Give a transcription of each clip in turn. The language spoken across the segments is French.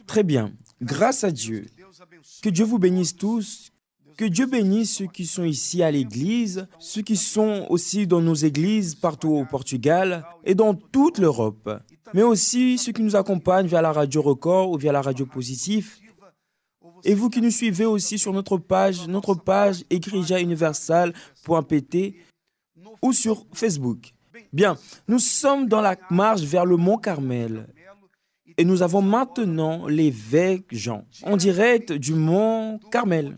Très bien. Grâce à Dieu. Que Dieu vous bénisse tous. Que Dieu bénisse ceux qui sont ici à l'église, ceux qui sont aussi dans nos églises partout au Portugal et dans toute l'Europe. Mais aussi ceux qui nous accompagnent via la radio Record ou via la radio Positif. Et vous qui nous suivez aussi sur notre page Igreja Universal.pt ou sur Facebook. Bien, nous sommes dans la marche vers le Mont Carmel. Et nous avons maintenant l'évêque Jean, en direct du Mont Carmel,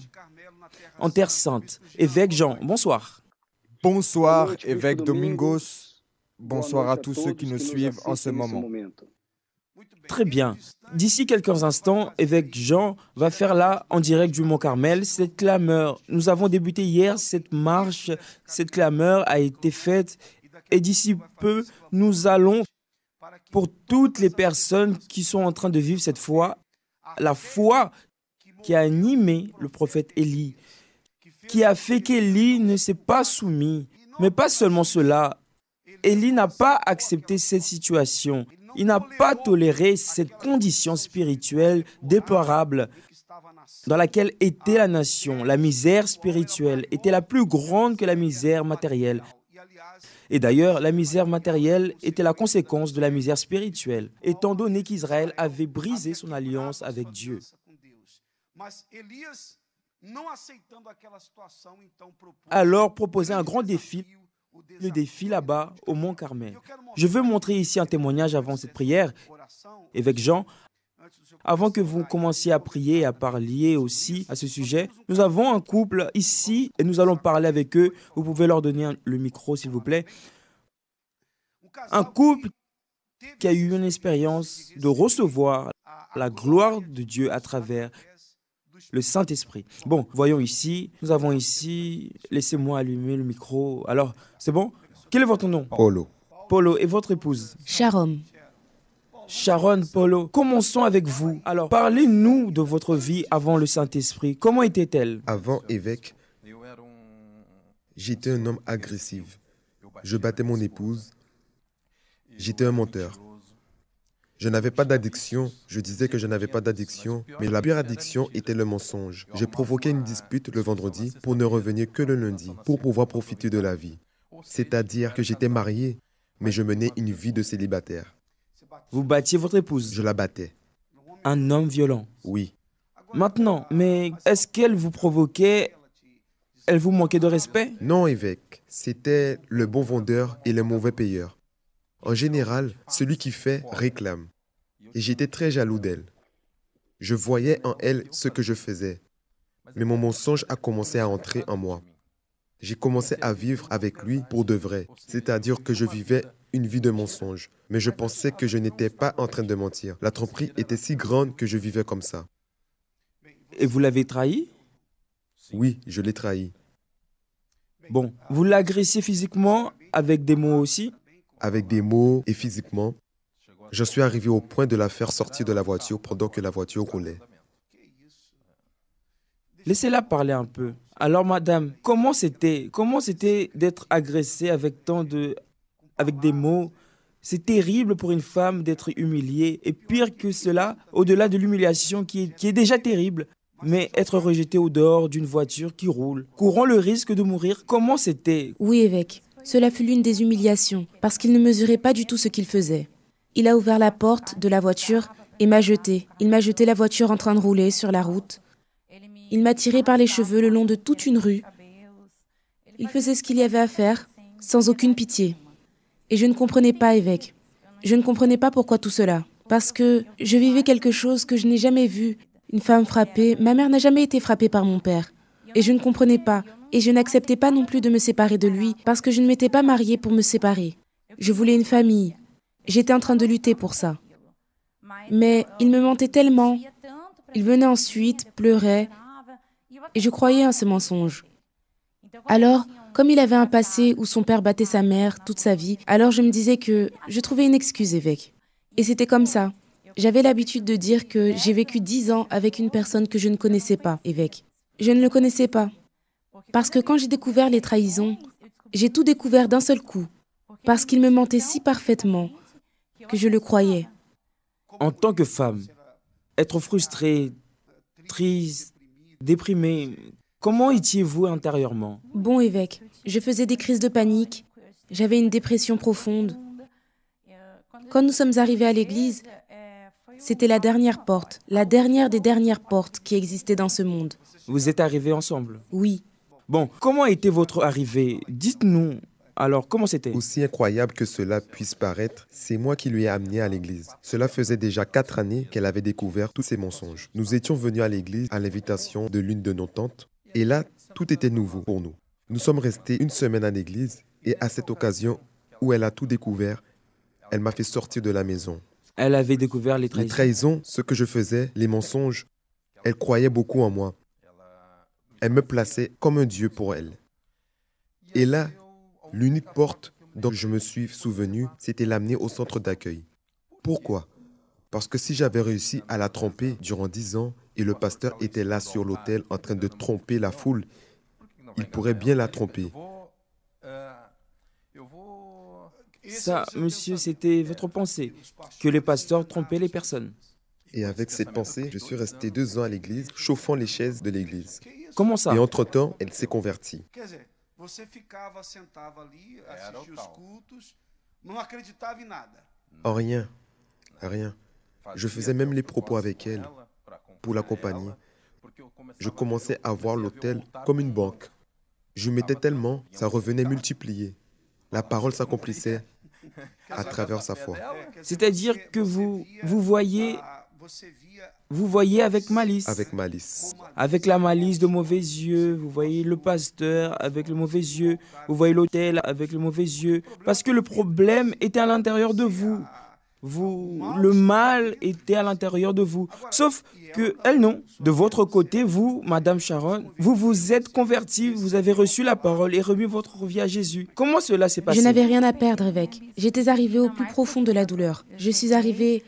en Terre Sainte. Évêque Jean, bonsoir. Bonsoir, évêque Domingos. Bonsoir à tous ceux qui nous suivent en ce moment. Très bien. D'ici quelques instants, évêque Jean va faire là, en direct du Mont Carmel, cette clameur. Nous avons débuté hier cette marche, cette clameur a été faite. Et d'ici peu, nous allons, pour toutes les personnes qui sont en train de vivre cette foi, la foi qui a animé le prophète Élie, qui a fait qu'Élie ne s'est pas soumis. Mais pas seulement cela, Élie n'a pas accepté cette situation. Il n'a pas toléré cette condition spirituelle déplorable dans laquelle était la nation. La misère spirituelle était la plus grande que la misère matérielle. Et d'ailleurs, la misère matérielle était la conséquence de la misère spirituelle, étant donné qu'Israël avait brisé son alliance avec Dieu. Alors, proposer un grand défi, le défi là-bas au Mont Carmel. Je veux montrer ici un témoignage avant cette prière, évêque Jean. Avant que vous commenciez à prier et à parler aussi à ce sujet, nous avons un couple ici et nous allons parler avec eux. Vous pouvez leur donner le micro, s'il vous plaît. Un couple qui a eu une expérience de recevoir la gloire de Dieu à travers le Saint-Esprit. Bon, voyons ici, nous avons ici, laissez-moi allumer le micro. Alors, c'est bon? Quel est votre nom? Polo. Polo. Et votre épouse? Sharon. Sharon, Polo, commençons avec vous. Alors, parlez-nous de votre vie avant le Saint-Esprit. Comment était-elle? Avant évêque, j'étais un homme agressif. Je battais mon épouse. J'étais un menteur. Je n'avais pas d'addiction. Je disais que je n'avais pas d'addiction, mais la pire addiction était le mensonge. Je provoquais une dispute le vendredi pour ne revenir que le lundi, pour pouvoir profiter de la vie. C'est-à-dire que j'étais marié, mais je menais une vie de célibataire. Vous battiez votre épouse? Je la battais. Un homme violent? Oui. Maintenant, mais est-ce qu'elle vous provoquait? Elle vous manquait de respect? Non, évêque. C'était le bon vendeur et le mauvais payeur. En général, celui qui fait réclame. Et j'étais très jaloux d'elle. Je voyais en elle ce que je faisais. Mais mon mensonge a commencé à entrer en moi. J'ai commencé à vivre avec lui pour de vrai. C'est-à-dire que je vivais une vie de mensonge. Mais je pensais que je n'étais pas en train de mentir. La tromperie était si grande que je vivais comme ça. Et vous l'avez trahi? Oui, je l'ai trahi. Bon, vous l'agressiez physiquement avec des mots aussi? Avec des mots et physiquement. Je suis arrivé au point de la faire sortir de la voiture pendant que la voiture roulait. Laissez-la parler un peu. Alors, madame, comment c'était d'être agressée avec avec des mots? C'est terrible pour une femme d'être humiliée. Et pire que cela, au-delà de l'humiliation qui est déjà terrible, mais être rejetée au dehors d'une voiture qui roule, courant le risque de mourir, comment c'était? Oui, évêque. Cela fut l'une des humiliations, parce qu'il ne mesurait pas du tout ce qu'il faisait. Il a ouvert la porte de la voiture et m'a jeté. Il m'a jeté la voiture en train de rouler sur la route. Il m'a tiré par les cheveux le long de toute une rue. Il faisait ce qu'il y avait à faire, sans aucune pitié. Et je ne comprenais pas, évêque. Je ne comprenais pas pourquoi tout cela. Parce que je vivais quelque chose que je n'ai jamais vu. Une femme frappée. Ma mère n'a jamais été frappée par mon père. Et je ne comprenais pas. Et je n'acceptais pas non plus de me séparer de lui parce que je ne m'étais pas mariée pour me séparer. Je voulais une famille. J'étais en train de lutter pour ça. Mais il me mentait tellement. Il venait ensuite, pleurait. Et je croyais en ce mensonge. Alors, comme il avait un passé où son père battait sa mère toute sa vie, alors je me disais que je trouvais une excuse, évêque. Et c'était comme ça. J'avais l'habitude de dire que j'ai vécu 10 ans avec une personne que je ne connaissais pas, évêque. Je ne le connaissais pas. Parce que quand j'ai découvert les trahisons, j'ai tout découvert d'un seul coup. Parce qu'il me mentait si parfaitement que je le croyais. En tant que femme, être frustré, triste, déprimé. Comment étiez-vous intérieurement? Bon, évêque, je faisais des crises de panique. J'avais une dépression profonde. Quand nous sommes arrivés à l'église, c'était la dernière porte, la dernière des dernières portes qui existaient dans ce monde. Vous êtes arrivés ensemble? Oui. Bon, comment était votre arrivée? Dites-nous. Alors, comment c'était? Aussi incroyable que cela puisse paraître, c'est moi qui lui ai amené à l'église. Cela faisait déjà 4 années qu'elle avait découvert tous ces mensonges. Nous étions venus à l'église à l'invitation de l'une de nos tantes, et là, tout était nouveau pour nous. Nous sommes restés une semaine à l'église, et à cette occasion où elle a tout découvert, elle m'a fait sortir de la maison. Elle avait découvert les Les trahisons. trahisons, ce que je faisais, les mensonges, elle croyait beaucoup en moi. Elle me plaçait comme un dieu pour elle. Et là, l'unique porte dont je me suis souvenu, c'était l'amener au centre d'accueil. Pourquoi? Parce que si j'avais réussi à la tromper durant 10 ans et le pasteur était là sur l'autel en train de tromper la foule, il pourrait bien la tromper. Ça, monsieur, c'était votre pensée, que les pasteurs trompaient les personnes. Et avec cette pensée, je suis resté 2 ans à l'église, chauffant les chaises de l'église. Comment ça? Et entre-temps, elle s'est convertie. En rien, rien. Je faisais même les propos avec elle, pour l'accompagner. Je commençais à voir l'autel comme une banque. Je m'étais tellement, ça revenait multiplié. La parole s'accomplissait à travers sa foi. C'est-à-dire que vous voyez avec malice. Avec malice. Avec la malice de mauvais yeux, vous voyez le pasteur avec le mauvais yeux, vous voyez l'autel avec le mauvais yeux, parce que le problème était à l'intérieur de vous. Le mal était à l'intérieur de vous. Sauf que elle, non. De votre côté, vous, Madame Sharon, vous vous êtes convertie, vous avez reçu la parole et remis votre vie à Jésus. Comment cela s'est passé? Je n'avais rien à perdre, évêque. J'étais arrivée au plus profond de la douleur. Je suis arrivée...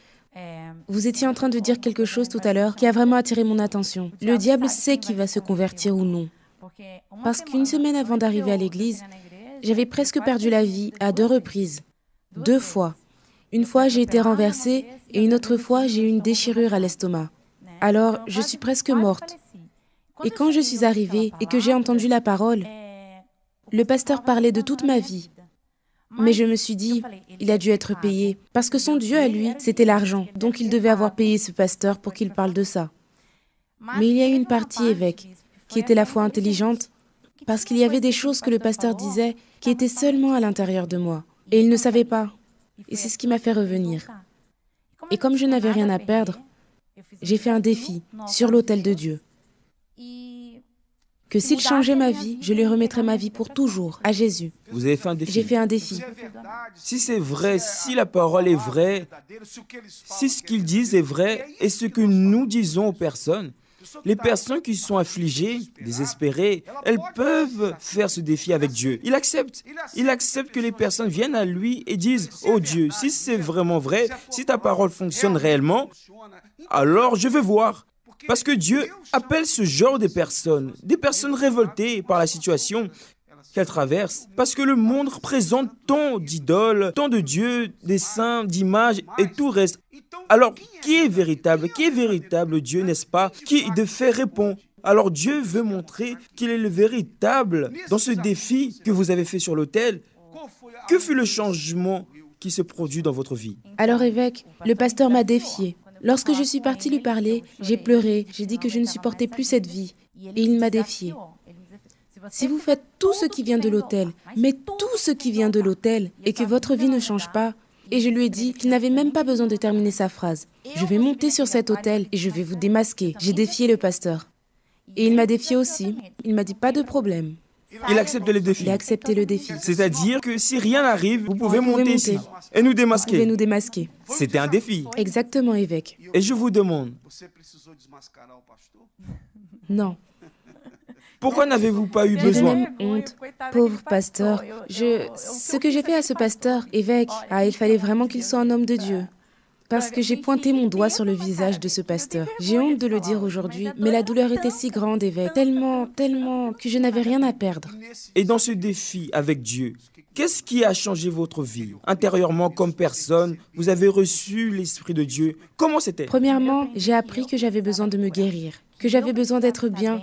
Vous étiez en train de dire quelque chose tout à l'heure qui a vraiment attiré mon attention. Le diable sait qui va se convertir ou non. Parce qu'une semaine avant d'arriver à l'église, j'avais presque perdu la vie à 2 reprises. 2 fois. Une fois, j'ai été renversée et une autre fois, j'ai eu une déchirure à l'estomac. Alors, je suis presque morte. Et quand je suis arrivée et que j'ai entendu la parole, le pasteur parlait de toute ma vie. Mais je me suis dit, il a dû être payé. Parce que son Dieu à lui, c'était l'argent. Donc il devait avoir payé ce pasteur pour qu'il parle de ça. Mais il y a eu une partie, évêque, qui était la foi intelligente, parce qu'il y avait des choses que le pasteur disait qui étaient seulement à l'intérieur de moi. Et il ne savait pas. Et c'est ce qui m'a fait revenir. Et comme je n'avais rien à perdre, j'ai fait un défi sur l'autel de Dieu. Que s'il changeait ma vie, je lui remettrais ma vie pour toujours à Jésus. Vous avez fait un défi. J'ai fait un défi. Si c'est vrai, si la parole est vraie, si ce qu'ils disent est vrai et ce que nous disons aux personnes, les personnes qui sont affligées, désespérées, elles peuvent faire ce défi avec Dieu. Il accepte. Il accepte que les personnes viennent à lui et disent « Oh Dieu, si c'est vraiment vrai, si ta parole fonctionne réellement, alors je veux voir. » Parce que Dieu appelle ce genre de personnes, des personnes révoltées par la situation qu'elles traversent. Parce que le monde présente tant d'idoles, tant de dieux, des saints, d'images et tout reste. Alors, qui est véritable? Qui est véritable Dieu, n'est-ce pas? Qui de fait répond? Alors Dieu veut montrer qu'il est le véritable dans ce défi que vous avez fait sur l'autel. Que fut le changement qui se produit dans votre vie? Alors évêque, le pasteur m'a défié. Lorsque je suis partie lui parler, j'ai pleuré, j'ai dit que je ne supportais plus cette vie. Et il m'a défié. Si vous faites tout ce qui vient de l'autel, mais tout ce qui vient de l'autel, et que votre vie ne change pas, et je lui ai dit qu'il n'avait même pas besoin de terminer sa phrase. Je vais monter sur cet autel et je vais vous démasquer. J'ai défié le pasteur. Et il m'a défié aussi. Il m'a dit pas de problème. Il accepte le défi. Il a accepté le défi. C'est-à-dire que si rien n'arrive, vous pouvez Vous pouvez monter ici et nous Vous pouvez démasquer. nous démasquer. C'était un défi. Exactement, évêque. Et je vous demande, Non. pourquoi n'avez-vous pas eu J'avais besoin? même honte. Pauvre pasteur. Ce que j'ai fait à ce pasteur, évêque, il fallait vraiment qu'il soit un homme de Dieu. parce que j'ai pointé mon doigt sur le visage de ce pasteur. J'ai honte de le dire aujourd'hui, mais la douleur était si grande, évêque, tellement que je n'avais rien à perdre. Et dans ce défi avec Dieu, qu'est-ce qui a changé votre vie? Intérieurement, comme personne, vous avez reçu l'Esprit de Dieu. Comment c'était? Premièrement, j'ai appris que j'avais besoin de me guérir, que j'avais besoin d'être bien,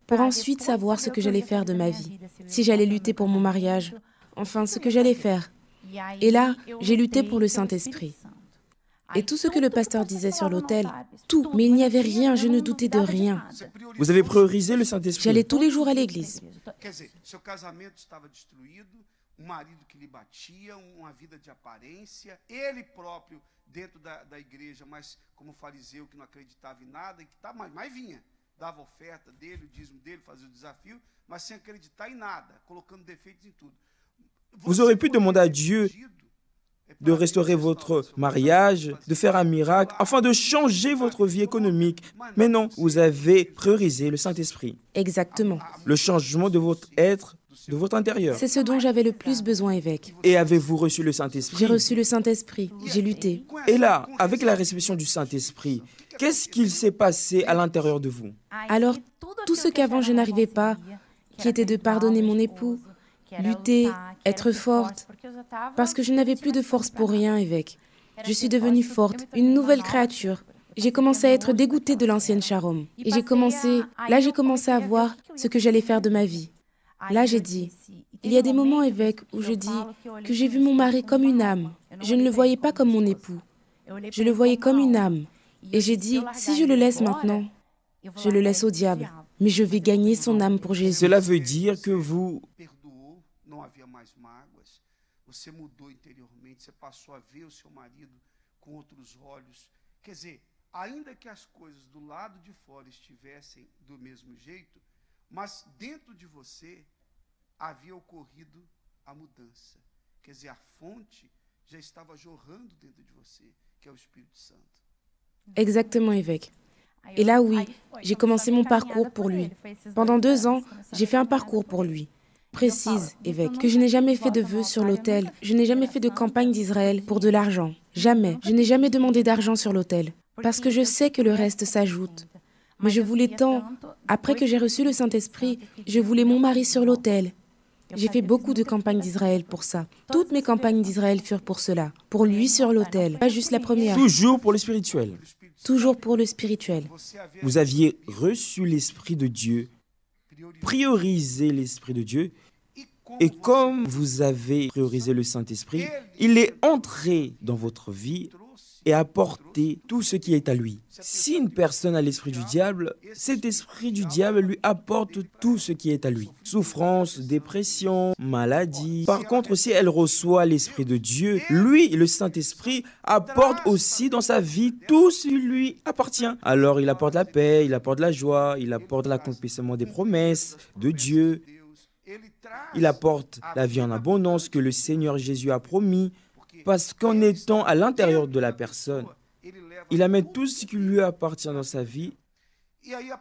pour ensuite savoir ce que j'allais faire de ma vie, si j'allais lutter pour mon mariage, enfin ce que j'allais faire. Et là, j'ai lutté pour le Saint-Esprit. Et tout ce que le pasteur disait sur l'autel, tout, mais il n'y avait rien, je ne doutais de rien. Vous avez priorisé le Saint-Esprit. J'allais tous les jours à l'église. Quer dizer, seu casamento estava destruído, marido que lhe batia, vida de aparência, ele próprio dentro da igreja, mas como fariseu que não acreditava em nada, e que tá, mas vinha, dava oferta dele, o dízimo dele, fazia o desafio, mas sem acreditar em nada, colocando defeitos em tudo. Vous aurez pu demander à Dieu de restaurer votre mariage, de faire un miracle, afin de changer votre vie économique. Mais non, vous avez priorisé le Saint-Esprit. Exactement. Le changement de votre être, de votre intérieur. C'est ce dont j'avais le plus besoin, évêque. Et avez-vous reçu le Saint-Esprit? J'ai reçu le Saint-Esprit, j'ai lutté. Et là, avec la réception du Saint-Esprit, qu'est-ce qu'il s'est passé à l'intérieur de vous? Alors, tout ce qu'avant je n'arrivais pas, qui était de pardonner mon époux, lutter, être forte, parce que je n'avais plus de force pour rien, évêque. Je suis devenue forte, une nouvelle créature. J'ai commencé à être dégoûtée de l'ancienne Sharom. Et j'ai commencé à voir ce que j'allais faire de ma vie. Là, j'ai dit, il y a des moments, évêque, où je dis que j'ai vu mon mari comme une âme. Je ne le voyais pas comme mon époux. Je le voyais comme une âme. Et j'ai dit, si je le laisse maintenant, je le laisse au diable. Mais je vais gagner son âme pour Jésus. Cela veut dire que vous... Perdoou, não havia mais mágoas, você mudou interiormente, você passou a ver o seu marido com outros olhos. Quer dizer, ainda que as coisas do lado de fora estivessem do mesmo jeito, mas dentro de você havia ocorrido a mudança. Quer dizer, a fonte já estava jorrando dentro de você, que é o Espírito Santo. Exactement, évêque. Et là, oui, j'ai commencé mon parcours pour lui. Pendant 2 ans, j'ai fait un parcours pour lui. Précise, évêque, que je n'ai jamais fait de vœux sur l'autel. Je n'ai jamais fait de campagne d'Israël pour de l'argent. Jamais. Je n'ai jamais demandé d'argent sur l'autel. Parce que je sais que le reste s'ajoute. Mais je voulais tant, après que j'ai reçu le Saint-Esprit, je voulais mon mari sur l'autel. J'ai fait beaucoup de campagnes d'Israël pour ça. Toutes mes campagnes d'Israël furent pour cela. Pour lui sur l'autel. Pas juste la première. Toujours pour le spirituel. Toujours pour le spirituel. Vous aviez reçu l'Esprit de Dieu, priorisé l'Esprit de Dieu, et comme vous avez priorisé le Saint-Esprit, il est entré dans votre vie et apporté tout ce qui est à lui. Si une personne a l'esprit du diable, cet esprit du diable lui apporte tout ce qui est à lui. Souffrance, dépression, maladie. Par contre, si elle reçoit l'Esprit de Dieu, lui, le Saint-Esprit, apporte aussi dans sa vie tout ce qui lui appartient. Alors, il apporte la paix, il apporte la joie, il apporte l'accomplissement des promesses de Dieu. Il apporte la vie en abondance que le Seigneur Jésus a promis. Parce qu'en étant à l'intérieur de la personne, il amène tout ce qui lui appartient dans sa vie.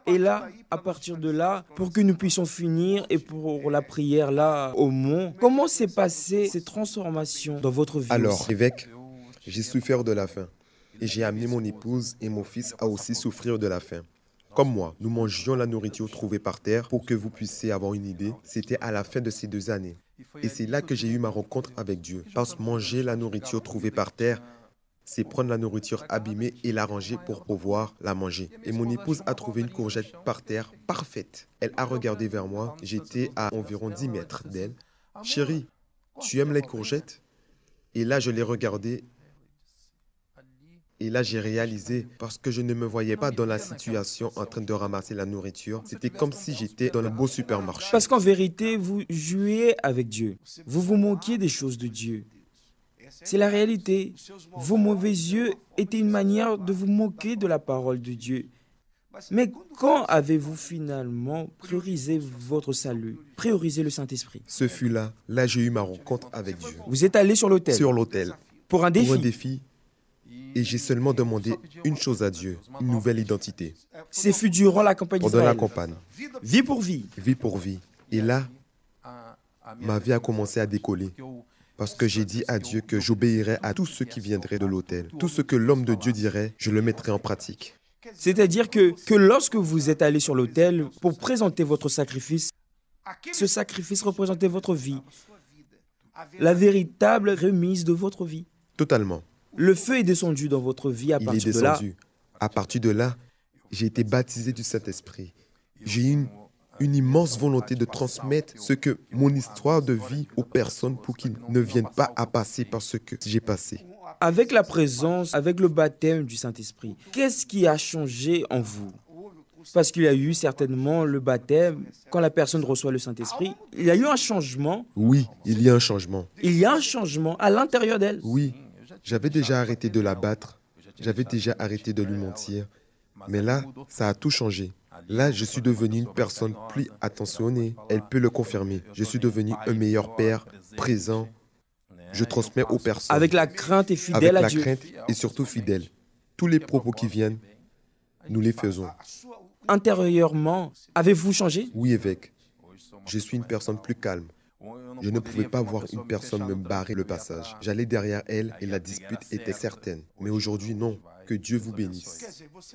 Et là, à partir de là, pour que nous puissions finir et pour la prière là au mont, comment s'est passée cette transformation dans votre vie? Alors, évêque, j'ai souffert de la faim. Et j'ai amené mon épouse et mon fils à aussi souffrir de la faim. Comme moi, nous mangions la nourriture trouvée par terre. Pour que vous puissiez avoir une idée, c'était à la fin de ces 2 années. Et c'est là que j'ai eu ma rencontre avec Dieu. Parce que manger la nourriture trouvée par terre, c'est prendre la nourriture abîmée et la ranger pour pouvoir la manger. Et mon épouse a trouvé une courgette par terre parfaite. Elle a regardé vers moi. J'étais à environ 10 mètres d'elle. « Chérie, tu aimes les courgettes ?» Et là, je l'ai regardée. Et là, j'ai réalisé, parce que je ne me voyais pas dans la situation en train de ramasser la nourriture, c'était comme si j'étais dans le beau supermarché. Parce qu'en vérité, vous jouiez avec Dieu. Vous vous moquiez des choses de Dieu. C'est la réalité. Vos mauvais yeux étaient une manière de vous moquer de la parole de Dieu. Mais quand avez-vous finalement priorisé votre salut, priorisé le Saint-Esprit? Ce fut là. Là, j'ai eu ma rencontre avec Dieu. Vous êtes allé sur l'autel. Sur l'autel. Pour un défi. Pour un défi. Et j'ai seulement demandé une chose à Dieu, une nouvelle identité. C'est fut durant la campagne Pendant d'Israël. la campagne. Vie pour vie. Vie pour vie. Et là, ma vie a commencé à décoller. Parce que j'ai dit à Dieu que j'obéirais à tout ce qui viendrait de l'autel. Tout ce que l'homme de Dieu dirait, je le mettrai en pratique. C'est-à-dire que lorsque vous êtes allé sur l'autel pour présenter votre sacrifice, ce sacrifice représentait votre vie, la véritable remise de votre vie. Totalement. Le feu est descendu dans votre vie à Il est partir de là. descendu. À partir de là, j'ai été baptisé du Saint-Esprit. J'ai eu une immense volonté de transmettre ce que mon histoire de vie aux personnes pour qu'ils ne viennent pas à passer par ce que j'ai passé. Avec la présence, avec le baptême du Saint-Esprit, qu'est-ce qui a changé en vous? Parce qu'il y a eu certainement le baptême, quand la personne reçoit le Saint-Esprit, il y a eu un changement. Oui, il y a un changement. Il y a un changement à l'intérieur d'elle. Oui, j'avais déjà arrêté de la battre, j'avais déjà arrêté de lui mentir, mais là, ça a tout changé. Là, je suis devenu une personne plus attentionnée. Elle peut le confirmer. Je suis devenu un meilleur père, présent. Je transmets aux personnes. Avec la crainte et fidèle à Dieu. Avec la crainte et surtout fidèle. Tous les propos qui viennent, nous les faisons. Intérieurement, avez-vous changé? Oui, évêque. Je suis une personne plus calme. Je ne pouvais pas voir une personne me barrer le passage. J'allais derrière elle et la dispute était certaine. Mais aujourd'hui, non. Que Dieu vous bénisse.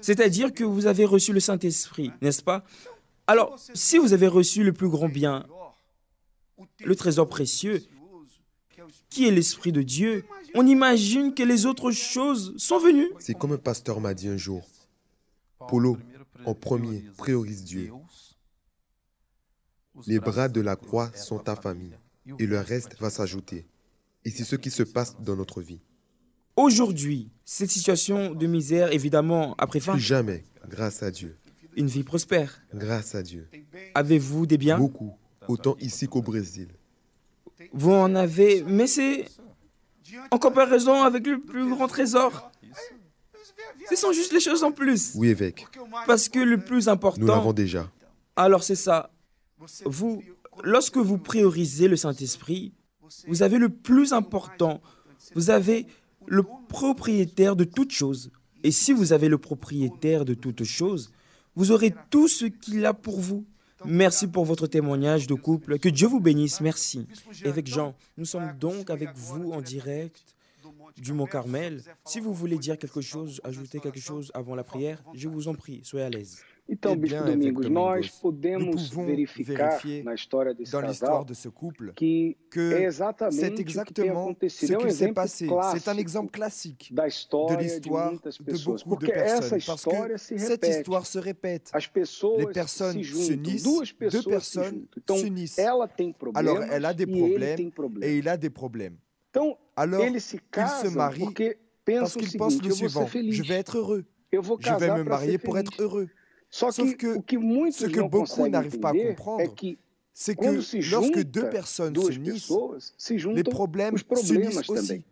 C'est-à-dire que vous avez reçu le Saint-Esprit, n'est-ce pas? Alors, si vous avez reçu le plus grand bien, le trésor précieux, qui est l'Esprit de Dieu, on imagine que les autres choses sont venues. C'est comme un pasteur m'a dit un jour. Polo, en premier, priorise Dieu. Les bras de la croix sont ta famille et le reste va s'ajouter. Et c'est ce qui se passe dans notre vie. Aujourd'hui, cette situation de misère, évidemment, a pris fin. Plus jamais, grâce à Dieu. Une vie prospère. Grâce à Dieu. Avez-vous des biens? Beaucoup, autant ici qu'au Brésil. Vous en avez, mais c'est en comparaison avec le plus grand trésor. Ce sont juste les choses en plus. Oui, évêque. Parce que le plus important... Nous l'avons déjà. Alors c'est ça. Vous, lorsque vous priorisez le Saint-Esprit, vous avez le plus important. Vous avez le propriétaire de toutes choses. Et si vous avez le propriétaire de toutes choses, vous aurez tout ce qu'il a pour vous. Merci pour votre témoignage de couple. Que Dieu vous bénisse. Merci. Évêque Jean, nous sommes donc avec vous en direct du Mont Carmel. Si vous voulez dire quelque chose, ajouter quelque chose avant la prière, je vous en prie, soyez à l'aise. Então, Bispo Domingos, nós podemos verificar na história desse casal de ce couple que c'est exatamente o que tem exactement acontecido. ce É um qui s'est exemplo passé. C'est un exemple classique da de história de l'histoire muitas de pessoas, beaucoup de porque essa personnes. Parce história que se cette repete. histoire se répète. As pessoas Les personnes se juntam, s'unissent, duas pessoas deux se personnes juntam. Então, s'unissent. ela tem Alors, problemas elle a des e ele problèmes tem et problemas. il a des problèmes. Então, Alors, eles se casam marient porque Parce pensam o qu'il pense seguinte, le eu vou suivant, ser feliz. je vais être heureux, Eu vou je vais casar me para marier ser pour feliz. être heureux. Só Sauf que que o que muitos ce que não beaucoup conseguem n'arrivent pas à entender é comprendre, que c'est que quando se lorsque junta deux personnes duas s'unissent, pessoas, se les juntam problèmes os problemas s'unissent também. aussi.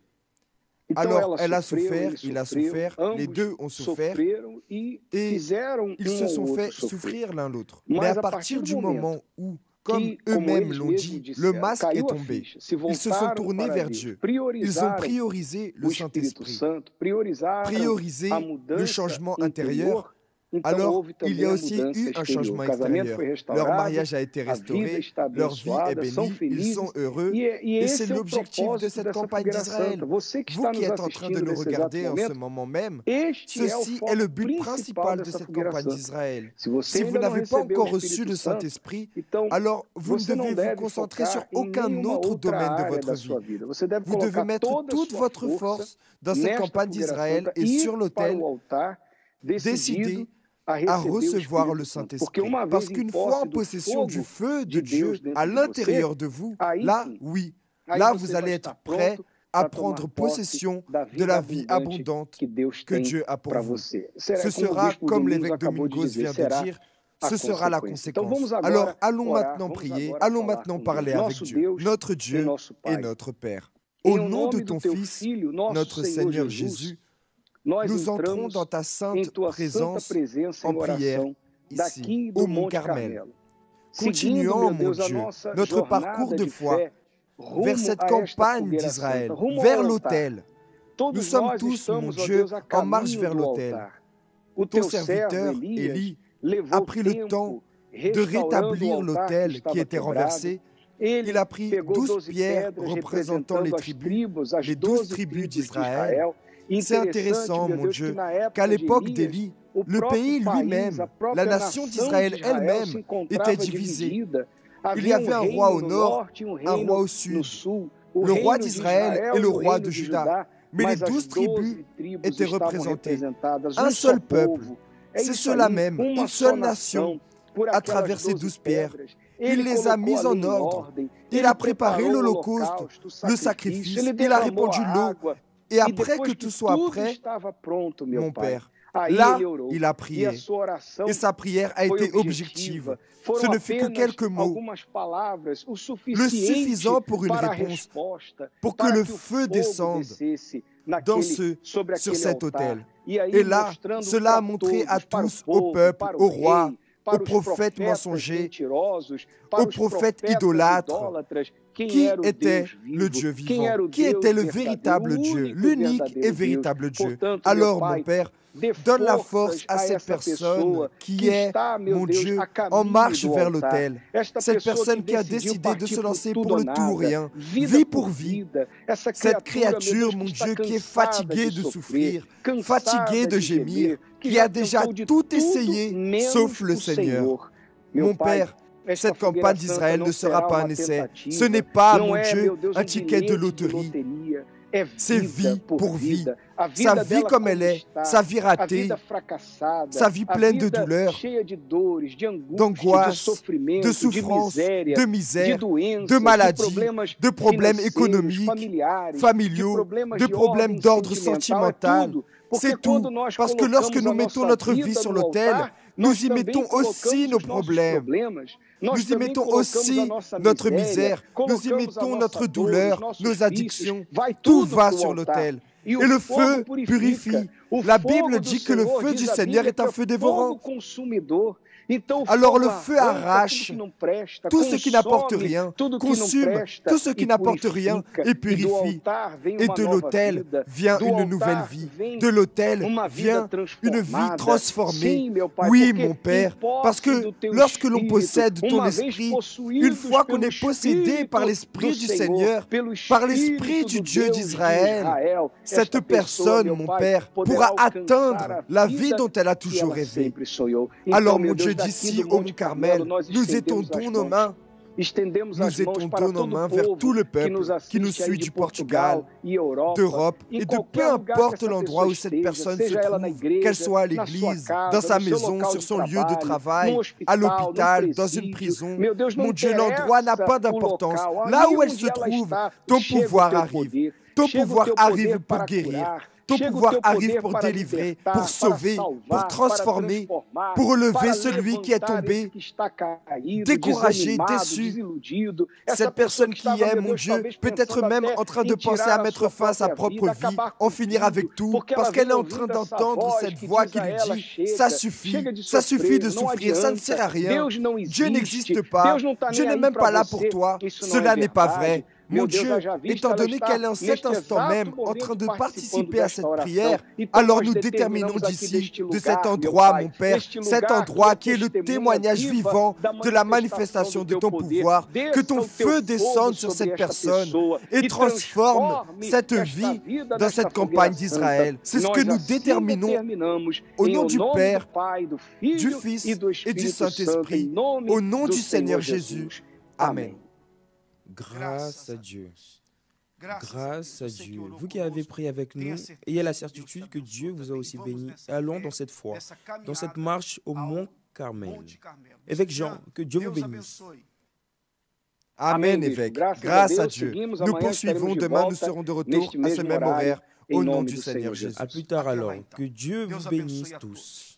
Então Alors, elle a sofreu, souffert, ele il a sofreu, souffert, les ambos deux ont souffert sofreram e et fizeram ils um se ao sont outro fait sofrer. souffrir l'un l'autre. Mas Mais à a partir partir du do momento moment où, comme que, como eux-mêmes eles l'ont mesmos dit, disseram, le masque caiu est a tombé, ficha, se ils se sont voltaram tournés para vers Deus, Dieu. Ils ont priorizaram priorisé o le Espírito Saint-Esprit, Santo, priorizaram priorisé a le mudança changement interior. intérieur. Então Alors, houve il também y a a aussi mudança eu un exterior. changement O casamento extérieur. foi Leur restaurado, mariage a été a vida restauré, está leur vie est abençoada, são bénie, ils felizes. sont heureux. E Et esse c'est é o l'objectif de propósito cette dessa campagne fogueira d'Israël. santa. Você que Vous está qui nos êtes en train de assistindo nous nesse exato regarder en ce momento, moment même, este é o ceci est foco le but principal principal de dessa cette fogueira campagne santa. d'Israël. Se você Si vous ainda não n'avez pas recebeu o encore reçu Espírito le Santo, Saint-Esprit, então alors vous ne você não devez vous deve concentrer sur focar em aucun nenhuma autre outra domaine de área votre da vie. sua vida. Você deve Vous devez colocar mettre toda a toute sua votre força force dans cette nesta campagne fogueira d'Israël santa et e sur para l'autel, o altar décider decidido a à receber o recevoir le Espírito Santo. Porque Saint-Esprit. uma vez Parce em qu'une fois posse en do possession du fogo feu de de Dieu Deus dentro à de l'intérieur você, de vous, aí là, sim, oui, aí là você vous vai allez estar être prêt pronto à para prendre tomar posse possession da de vida la vie abundante abondante que Deus que tem Dieu a pour para vous. você. Ce Será, como o sera, bispo comme Domingos l'évêque acabou de Domingos dizer, vient de será dire, a ce sera la consequência. Então conséquence. vamos agora Alors allons orar, maintenant vamos prier, agora allons falar maintenant com parler Deus, avec nosso Dieu, Deus notre e Dieu nosso et Pai. notre Père. Em Au o nom de nome do ton teu Fils, Filho, nosso notre Senhor Seigneur Jesus, Jésus, nós nous entrons entramos dans ta em sainte tua santa présence presença en em prière oração ici, daqui au do Mont Monte Carmel. Carmelo. Continuons, Seguindo, meu mon Deus, a Dieu, nossa notre parcours jornada de de foi fé rumo vers cette a esta campagne fogueira d'Israël, santa, rumo vers ao altar. l'autel. Todos Nous sommes nós tous, mon estamos, ó Dieu, Deus, a en marche caminho vers do l'autel. altar. O Ton teu servo serviteur, Elias Élie, levou a pris le tempo temps de restaurando rétablir o altar que l'autel qui estava était quebrado, renversé il a pris 12 pierres représentant les 12 tribus d'Israël. C'est intéressant, mon Dieu, qu'à l'époque d'Élie, le pays lui-même, la nation d'Israël elle-même, était divisée. Il y avait un roi au nord, un roi au sud, le roi d'Israël et le roi de Juda. Mais les 12 tribus étaient représentées. Un seul peuple, c'est cela même, une seule nation, à travers ces 12 pierres. Il les a mises en ordre. Il a préparé l'holocauste, le sacrifice, il a répandu l'eau. Et après que tout soit prêt, mon Père, là, il a prié. Et sa prière a été objective. Ce ne fut que quelques mots, le suffisant pour une réponse, pour que le feu descende sur cet autel. Et là, cela a montré à tous, au peuple, au roi, aux prophètes mensongers, aux prophètes idolâtres, qui était le Dieu vivant, qui était le véritable Dieu, l'unique et véritable Dieu. Alors, mon Père, donne la force à cette personne qui est, mon Dieu, en marche vers l'autel. Cette personne qui a décidé de se lancer pour le tout ou rien, vie pour vie. Cette créature, mon Dieu, qui est fatiguée de souffrir, fatiguée de gémir, qui a déjà tout essayé, sauf le Seigneur. Mon Père, cette campagne d'Israël ne sera pas un essai. Ce n'est pas, mon Dieu, un ticket de loterie. C'est vie pour vie. Sa vie comme elle est, sa vie ratée, sa vie pleine de douleurs, d'angoisse, de souffrance, de misère, de maladies, de problèmes économiques, familiaux, de problèmes d'ordre sentimental. C'est tout, parce que lorsque nous mettons notre vie sur l'autel, nous y mettons aussi nos problèmes. Nous y mettons aussi notre misère, nous y mettons notre douleur, nos addictions. Tout va sur l'autel. Et le feu purifie. La Bible dit que le feu du Seigneur est un feu dévorant. Alors le feu arrache tout ce qui n'apporte rien, consume tout ce qui n'apporte rien et purifie. Et de l'autel vient une nouvelle vie. De l'autel vient une vie transformée. Oui, mon Père, parce que lorsque l'on possède ton esprit, une fois qu'on est possédé par l'esprit du Seigneur, par l'esprit du Dieu d'Israël, cette personne, mon Père, pourra atteindre la vie dont elle a toujours rêvé. Alors, mon Dieu, d'ici au Mont Carmel, nous étendons nos mains. Nous étendons nos mains vers tout le peuple qui nous suit du Portugal, d'Europe et de peu importe l'endroit où cette personne se trouve, qu'elle soit à l'église, dans sa maison, sur son lieu de travail, à l'hôpital, dans une prison. Mon Dieu, l'endroit n'a pas d'importance. Là où elle se trouve, ton pouvoir arrive. Ton pouvoir arrive pour guérir. Ton pouvoir arrive pour délivrer, pour sauver, pour transformer, pour relever celui qui est tombé, découragé, déçu. Cette personne qui est, mon Dieu, peut-être même en train de penser à mettre fin à sa propre vie, en finir avec tout, parce qu'elle est en train d'entendre cette voix qui lui dit « ça suffit de souffrir, ça ne sert à rien, Dieu n'existe pas, Dieu n'est même pas là pour toi, cela n'est pas vrai ». Mon Dieu, étant donné qu'elle est en cet instant même en train de participer à cette prière, alors nous déterminons d'ici, de cet endroit, mon Père, cet endroit qui est le témoignage vivant de la manifestation de ton pouvoir, que ton feu descende sur cette personne et transforme cette vie dans cette campagne d'Israël. C'est ce que nous déterminons au nom du Père, du Fils et du Saint-Esprit, au nom du Seigneur Jésus. Amen. Grâce à Dieu. Grâce à Dieu. Vous qui avez prié avec nous, ayez la certitude que Dieu vous a aussi béni. Allons dans cette foi, dans cette marche au Mont Carmel. Évêque Jean, que Dieu vous bénisse. Amen, évêque. Grâce à Dieu. Nous poursuivons. Demain, nous serons de retour à ce même horaire. Au nom du Seigneur Jésus. À plus tard alors. Que Dieu vous bénisse tous.